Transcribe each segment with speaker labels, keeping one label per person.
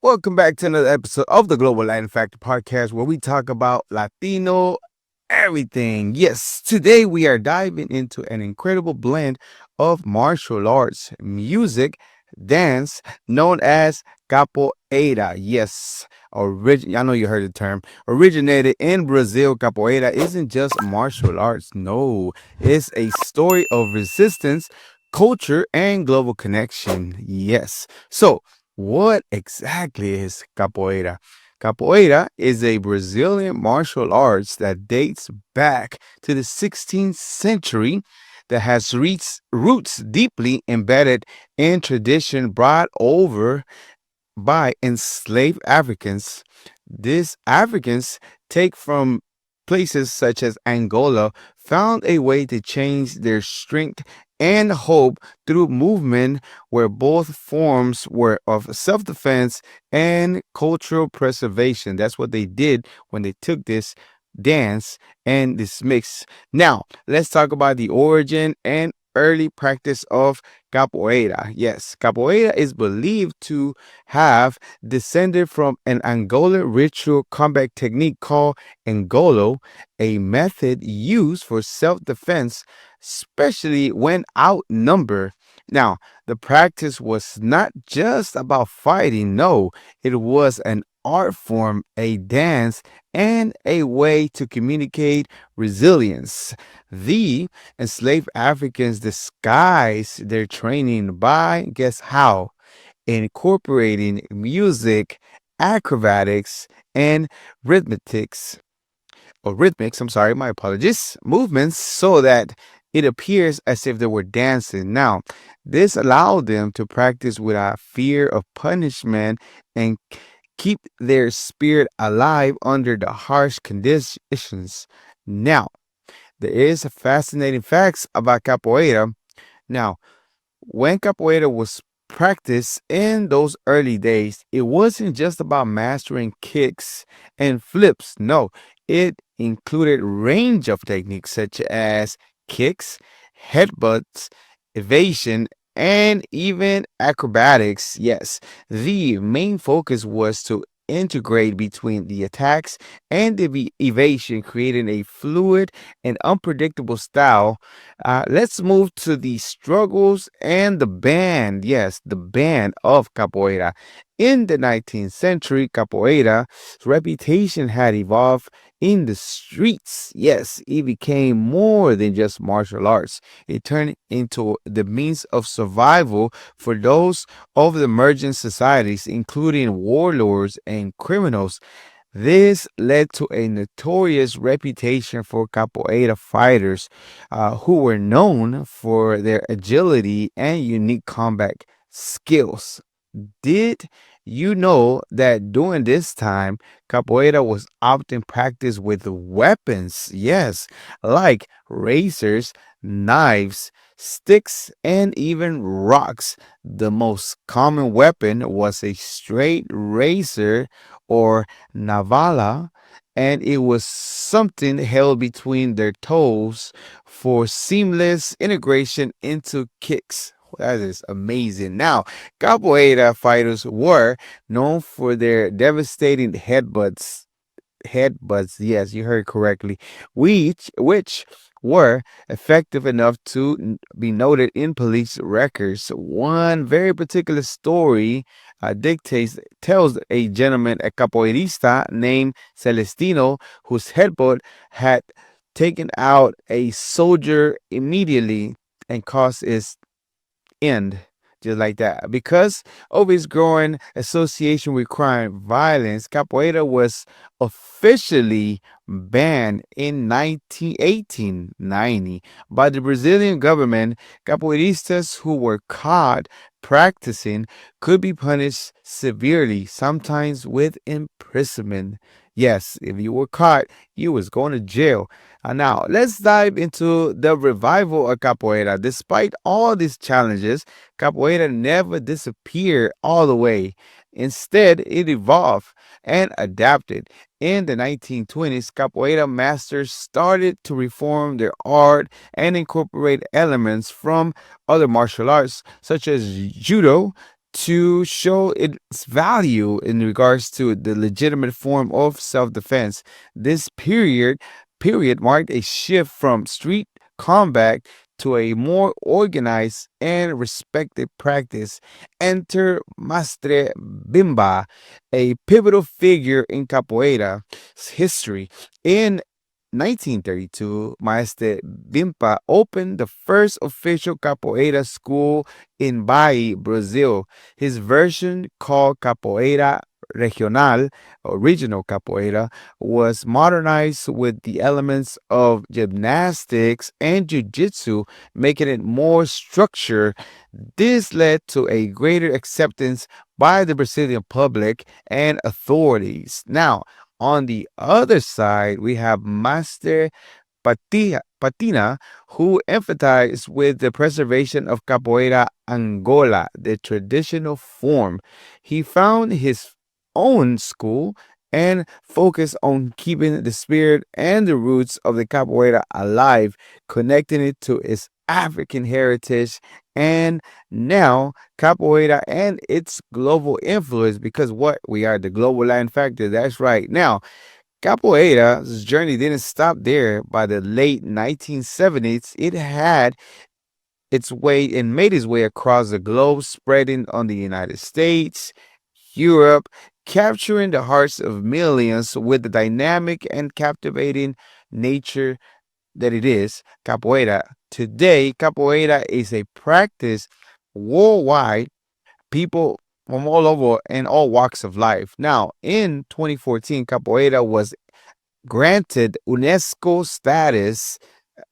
Speaker 1: Welcome back to another episode of the Global Latin Factor podcast where we talk about Latino everything. Yes, today we are diving into an incredible blend of martial arts, music, dance known as capoeira. Yes, I know you heard the term. Originated in Brazil, capoeira isn't just martial arts. No, it's a story of resistance, culture, and global connection. Yes. So, what exactly is capoeira? Capoeira is a Brazilian martial arts that dates back to the 16th century that has roots deeply embedded in tradition brought over by enslaved Africans. These Africans take from places such as Angola found a way to change their strength and hope through movement where both forms were of self-defense and cultural preservation. That's what they did when they took this dance and this mix. Now, let's talk about the origin and early practice of capoeira. Yes, capoeira is believed to have descended from an Angolan ritual combat technique called Ngolo, a method used for self defense, especially when outnumbered. Now, the practice was not just about fighting, no, it was an art form, a dance, and a way to communicate resilience. The enslaved Africans disguised their training by, guess how? Incorporating music, acrobatics, and rhythmics, I'm sorry, my apologies, movements so that it appears as if they were dancing. Now, this allowed them to practice without fear of punishment and keep their spirit alive under the harsh conditions. Now, there is a fascinating facts about capoeira. Now, when capoeira was practiced in those early days, it wasn't just about mastering kicks and flips. No, it included range of techniques such as kicks, headbutts, evasion, and even acrobatics. Yes, the main focus was to integrate between the attacks and the evasion, creating a fluid and unpredictable style. Let's move to the struggles and the band. Yes, the band of capoeira. In the 19th century, capoeira's reputation had evolved in the streets. Yes, it became more than just martial arts. It turned into the means of survival for those of the emerging societies, including warlords and criminals. This led to a notorious reputation for capoeira fighters who were known for their agility and unique combat skills. Did you know that during this time, capoeira was often practiced with weapons? Yes, like razors, knives, sticks, and even rocks. The most common weapon was a straight razor or navala, and it was something held between their toes for seamless integration into kicks. That is amazing. Now, capoeira fighters were known for their devastating headbutts, yes, you heard correctly, which were effective enough to be noted in police records. One very particular story dictates tells a gentleman, a capoeirista named Celestino, whose headbutt had taken out a soldier immediately and caused his end, just like that. Because of its growing association with crime violence, capoeira was officially banned in 1890 by the Brazilian government. Capoeiristas who were caught practicing could be punished severely, sometimes with imprisonment. Yes, if you were caught, you was going to jail. Now, let's dive into the revival of capoeira. Despite all these challenges, capoeira never disappeared all the way. Instead, it evolved and adapted. In the 1920s, capoeira masters started to reform their art and incorporate elements from other martial arts, such as judo, to show its value in regards to the legitimate form of self-defense. This period marked a shift from street combat to a more organized and respected practice. Enter Mastre Bimba, a pivotal figure in capoeira's history. In 1932, Maestre Bimba opened the first official capoeira school in Bahia, Brazil. His version, called Capoeira Regional, original capoeira, was modernized with the elements of gymnastics and jiu-jitsu, making it more structured. This led to a greater acceptance by the Brazilian public and authorities. Now, on the other side, we have Master Patina, who emphasized with the preservation of Capoeira Angola, the traditional form. He found his own school and focused on keeping the spirit and the roots of the Capoeira alive, connecting it to its African heritage and now Capoeira and its global influence, because what we are the global land factor. That's right. Now, Capoeira's journey didn't stop there. By the late 1970s, it had its way and made its way across the globe, spreading on the United States, Europe, capturing the hearts of millions with the dynamic and captivating nature that it is. Capoeira. Today, capoeira is a practice worldwide, people from all over and all walks of life. Now, in 2014, capoeira was granted UNESCO status.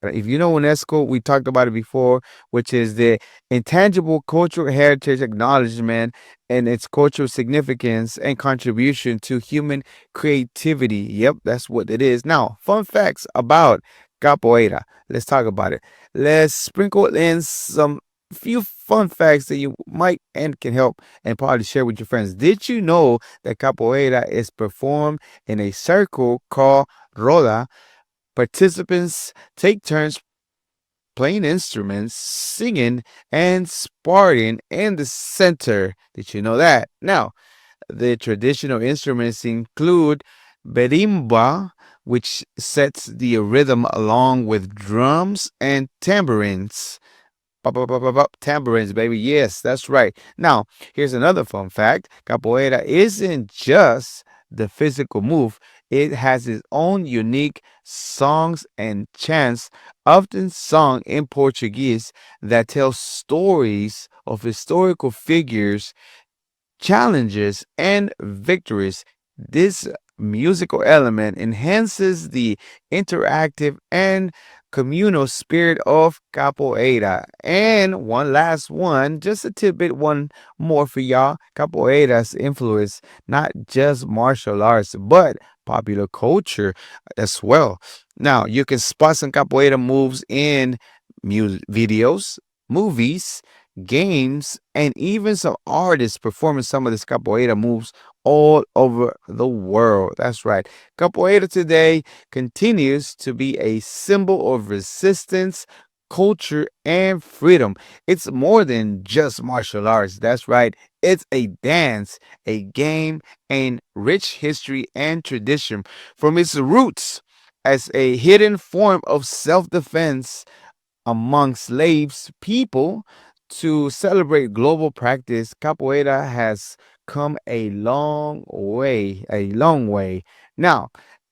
Speaker 1: If you know UNESCO, we talked about it before, which is the Intangible Cultural Heritage Acknowledgement and its cultural significance and contribution to human creativity. Yep, that's what it is. Now, fun facts about capoeira. Let's talk about it. Let's sprinkle in some few fun facts that you might and can help and probably share with your friends. Did you know that capoeira is performed in a circle called roda? Participants take turns playing instruments, singing, and sparring in the center. Did you know that? Now, the traditional instruments include berimba, which sets the rhythm along with drums and tambourines. Bop, bop, bop, bop, bop, tambourines, baby. Yes, that's right. Now, here's another fun fact. Capoeira isn't just the physical move. It has its own unique songs and chants, often sung in Portuguese, that tell stories of historical figures, challenges, and victories. This musical element enhances the interactive and communal spirit of capoeira. And one last one, just a tidbit, one more for y'all. Capoeira's influence not just martial arts, but popular culture as well. Now, you can spot some capoeira moves in music videos, movies, games, and even some artists performing some of the capoeira moves all over the world. That's right. Capoeira today continues to be a symbol of resistance, culture, and freedom. It's more than just martial arts. That's right. It's a dance, a game, and rich history and tradition. From its roots as a hidden form of self-defense among slaves people to celebrate global practice, capoeira has come a long way, a long way. Now,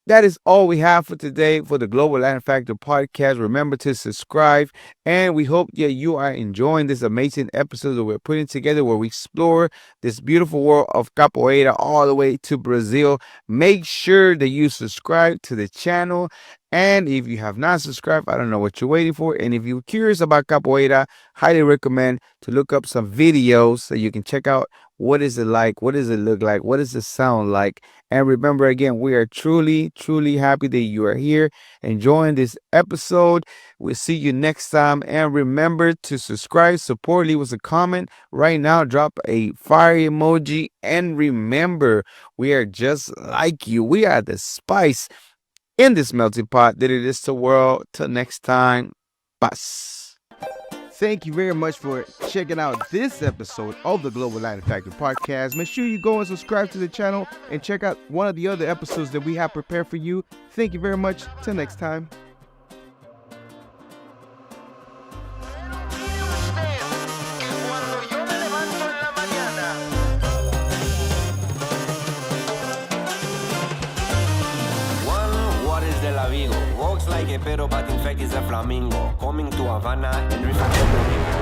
Speaker 1: that is all we have for today for the Global Land Factor podcast. Remember to subscribe, and we hope that you are enjoying this amazing episode that we're putting together where we explore this beautiful world of capoeira all the way to Brazil. Make sure that you subscribe to the channel. And if you have not subscribed, I don't know what you're waiting for. And if you're curious about capoeira, highly recommend to look up some videos so you can check out what is it like, what does it look like, what does it sound like. And remember, again, we are truly, truly happy that you are here enjoying this episode. We'll see you next time. And remember to subscribe, support, leave us a comment. Right now, drop a fire emoji. And remember, we are just like you. We are the spice in this melting pot that it is the world. Till next time, bus. Thank you very much for checking out this episode of the Global Latin Factor Podcast. Make sure you go and subscribe to the channel and check out one of the other episodes that we have prepared for you. Thank you very much. Till next time.
Speaker 2: Walks like a pedo, but in fact is a flamingo. Coming to Havana and reflecting.